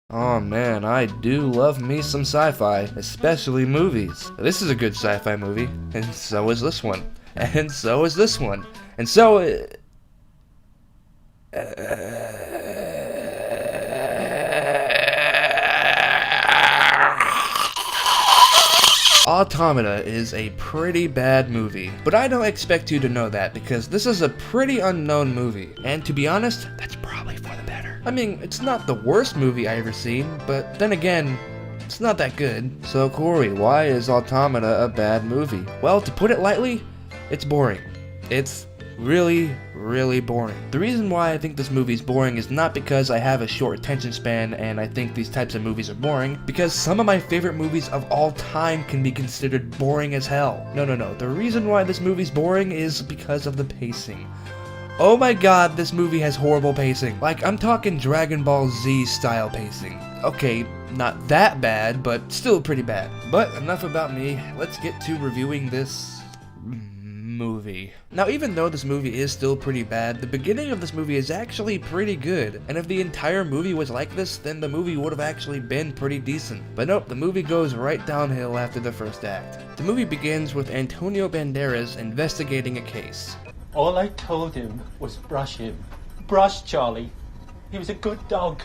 Oh man, I do love me some sci-fi, especially movies. This is a good sci-fi movie, and so is this one, and so is this one, and so Automata is a pretty bad movie, but I don't expect you to know that because this is a pretty unknown movie, and to be honest, that's probably for the better. I mean, it's not the worst movie I ever seen, but then again, it's not that good. So Corey, why is Automata a bad movie? Well, to put it lightly, it's boring. It's really boring. The reason why I think this movie is boring is not because I have a short attention span and I think these types of movies are boring, because some of my favorite movies of all time can be considered boring as hell. No. The reason why this movie's boring is because of the pacing. Oh my god, this movie has horrible pacing. Like, I'm talking Dragon Ball Z style pacing. Okay, not that bad, but still pretty bad. But enough about me, let's get to reviewing this movie. Now, even though this movie is still pretty bad, the beginning of this movie is actually pretty good, and if the entire movie was like this, then the movie would have actually been pretty decent. But nope, the movie goes right downhill after the first act. The movie begins with Antonio Banderas investigating a case. All I told him was brush him. Brush Charlie. He was a good dog.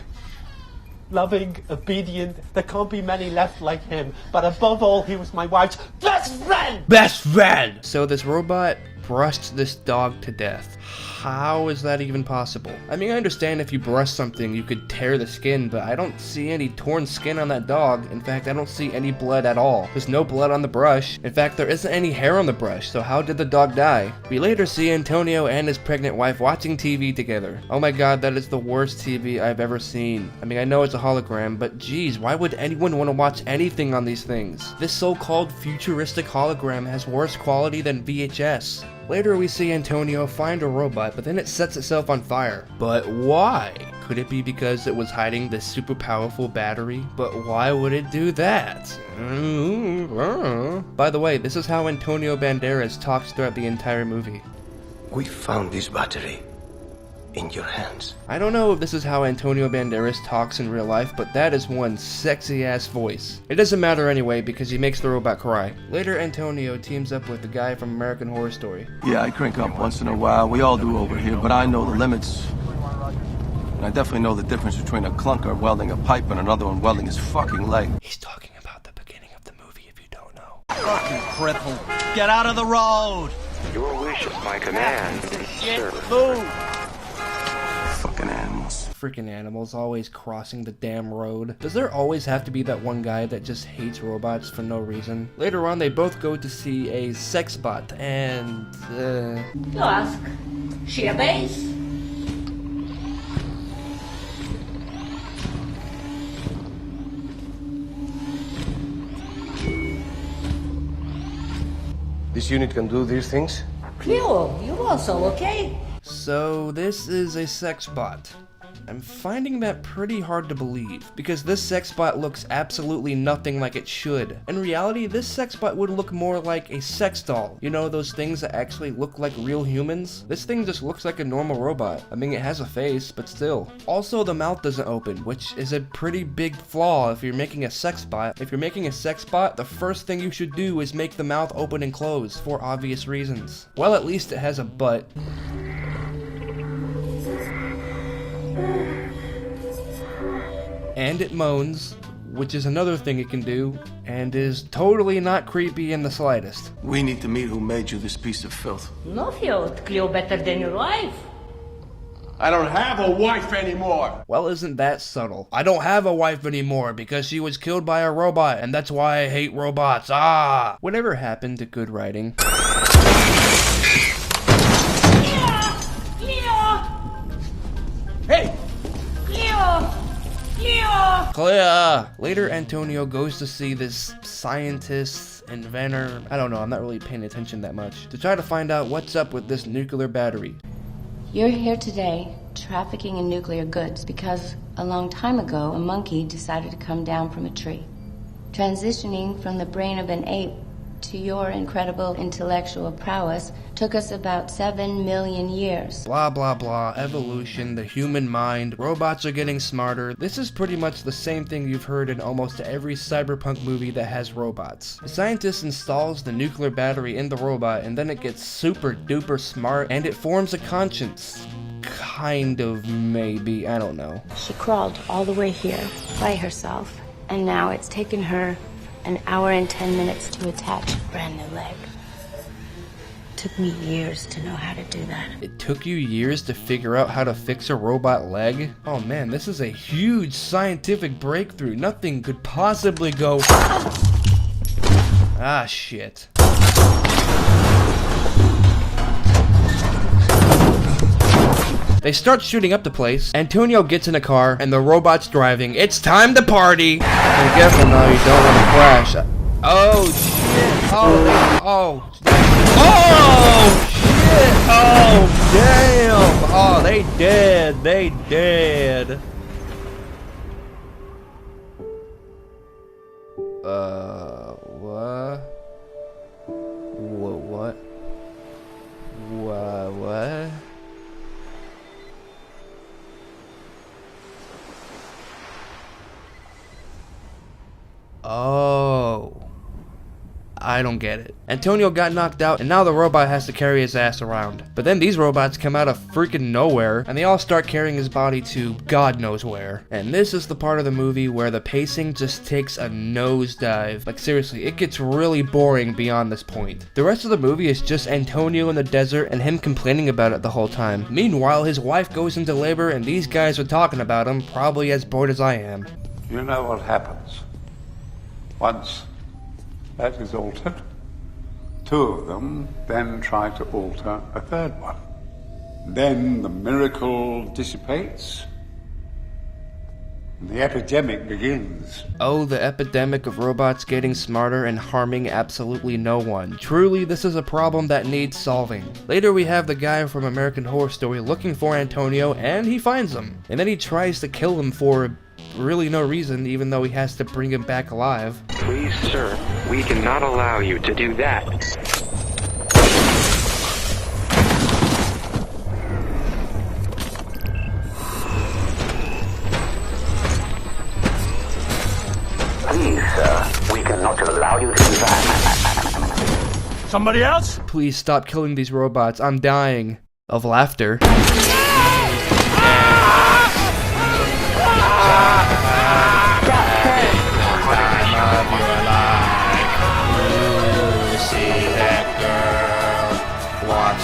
Loving, obedient, there can't be many left like him. But above all, he was my wife's best friend! Best friend! So this robot brushed this dog to death. How is that even possible? I mean, I understand if you brush something, you could tear the skin, but I don't see any torn skin on that dog. In fact, I don't see any blood at all. There's no blood on the brush. In fact, there isn't any hair on the brush, so how did the dog die? We later see Antonio and his pregnant wife watching TV together. Oh my god, that is the worst TV I've ever seen. I mean, I know it's a hologram, but geez, why would anyone want to watch anything on these things? This so-called futuristic hologram has worse quality than VHS. Later we see Antonio find a robot, but then it sets itself on fire. But why? Could it be because it was hiding this super powerful battery? But why would it do that? By the way, this is how Antonio Banderas talks throughout the entire movie. We found this battery in your hands. I don't know if this is how Antonio Banderas talks in real life, but that is one sexy ass voice. It doesn't matter anyway because he makes the robot cry. Later, Antonio teams up with the guy from American Horror Story. Yeah, I crank up once in a while. We all do over here, but I know the limits. And I definitely know the difference between a clunker welding a pipe and another one welding his fucking leg. He's talking about the beginning of the movie if you don't know. Fucking cripple. Get out of the road! Your wish is my command, sir. Move! Fucking animals. Freaking animals always crossing the damn road. Does there always have to be that one guy that just hates robots for no reason? Later on, they both go to see a sex bot, and You ask. She obeys. This unit can do these things? Cleo, you also okay? So this is a sex bot. I'm finding that pretty hard to believe, because this sex bot looks absolutely nothing like it should. In reality, this sex bot would look more like a sex doll. You know, those things that actually look like real humans? This thing just looks like a normal robot. I mean, it has a face, but still. Also, the mouth doesn't open, which is a pretty big flaw if you're making a sex bot. If you're making a sex bot, the first thing you should do is make the mouth open and close, for obvious reasons. Well, at least it has a butt. And it moans, which is another thing it can do, and is totally not creepy in the slightest. We need to meet who made you this piece of filth. No field, Cleo better than your wife. I don't have a wife anymore! Well, isn't that subtle? I don't have a wife anymore because she was killed by a robot, and that's why I hate robots. Ah! Whatever happened to good writing? Hey! Clea! Later, Antonio goes to see this scientist, inventor, I don't know, I'm not really paying attention that much, to try to find out what's up with this nuclear battery. You're here today trafficking in nuclear goods because a long time ago a monkey decided to come down from a tree. Transitioning from the brain of an ape to your incredible intellectual prowess took us about 7 million years. Blah blah blah, evolution, the human mind, robots are getting smarter. This is pretty much the same thing you've heard in almost every cyberpunk movie that has robots. The scientist installs the nuclear battery in the robot and then it gets super duper smart and it forms a conscience. Kind of, maybe, I don't know. She crawled all the way here by herself, and now it's taken her an hour and 10 minutes to attach a brand new leg. Took me years to know how to do that. It took you years to figure out how to fix a robot leg? Oh man, this is a huge scientific breakthrough. Nothing could possibly go... Ah, shit. They start shooting up the place. Antonio gets in a car, and the robot's driving. It's time to party! Be careful now, you don't want to crash. Oh, shit! Oh, shit! Oh, damn! Oh, they dead! They dead! What? What? What? Oh. I don't get it. Antonio got knocked out, and now the robot has to carry his ass around. But then these robots come out of freaking nowhere, and they all start carrying his body to God knows where. And this is the part of the movie where the pacing just takes a nosedive. Like seriously, it gets really boring beyond this point. The rest of the movie is just Antonio in the desert and him complaining about it the whole time. Meanwhile, his wife goes into labor, and these guys are talking about him, probably as bored as I am. You know what happens once that is altered? Two of them then try to alter a third one. Then the miracle dissipates, and the epidemic begins. Oh, the epidemic of robots getting smarter and harming absolutely no one. Truly, this is a problem that needs solving. Later, we have the guy from American Horror Story looking for Antonio, and he finds him. And then he tries to kill him for really no reason, even though he has to bring him back alive. Please, sir, we cannot allow you to do that. Please, sir, we cannot allow you to do that. Somebody else? Please stop killing these robots. I'm dying of laughter.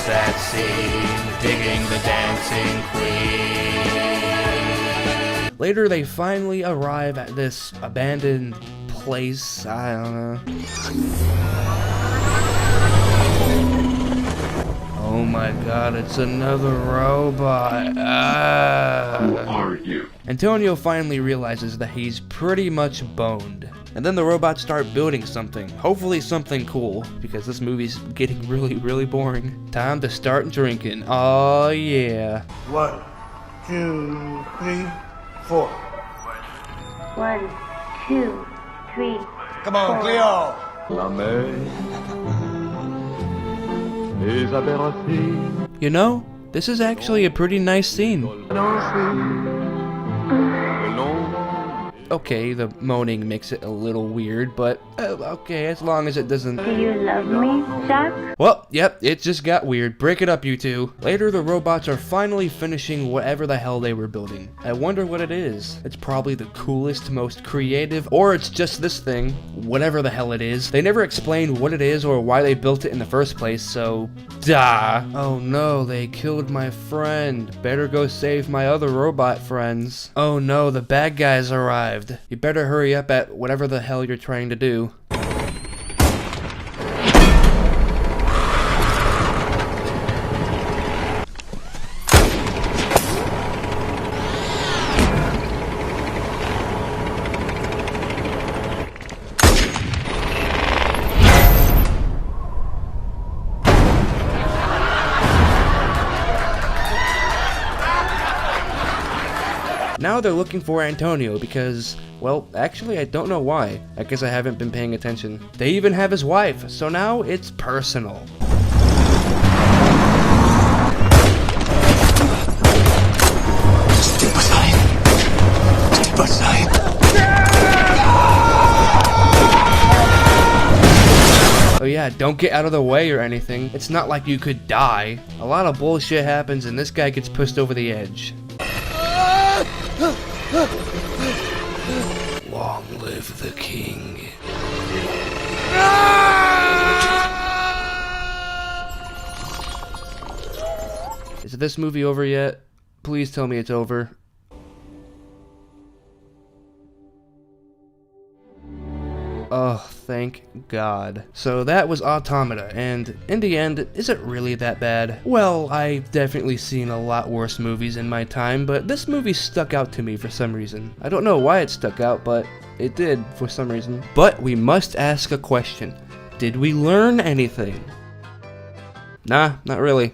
That scene, digging the dancing queen. Later, they finally arrive at this abandoned place. I don't know. Oh my god, it's another robot. Who are you? Antonio finally realizes that he's pretty much boned. And then the robots start building something. Hopefully something cool, because this movie's getting really boring. Time to start drinking. Oh yeah. 1, 2, 3, 4. 1, 2, 3. Come on, Cleo. La mer les aberrations. You know, this is actually a pretty nice scene. Okay, the moaning makes it a little weird, but okay, as long as it doesn't... Do you love me, Jack? Well, yep, it just got weird. Break it up, you two. Later, the robots are finally finishing whatever the hell they were building. I wonder what it is. It's probably the coolest, most creative, or it's just this thing. Whatever the hell it is. They never explain what it is or why they built it in the first place, so... Duh. Oh no, they killed my friend. Better go save my other robot friends. Oh no, the bad guys arrived. You better hurry up at whatever the hell you're trying to do. now they're looking for Antonio because, well, actually I don't know why. I guess I haven't been paying attention. They even have his wife, so now it's personal. Step aside. Step aside. Oh yeah, don't get out of the way or anything. It's not like you could die. A lot of bullshit happens and this guy gets pushed over the edge. Long live the king. Is this movie over yet? Please tell me it's over. Oh, thank God. So that was Automata, and in the end, is it really that bad? Well, I've definitely seen a lot worse movies in my time, but this movie stuck out to me for some reason. I don't know why it stuck out, but it did for some reason. But we must ask a question. Did we learn anything? Nah, not really.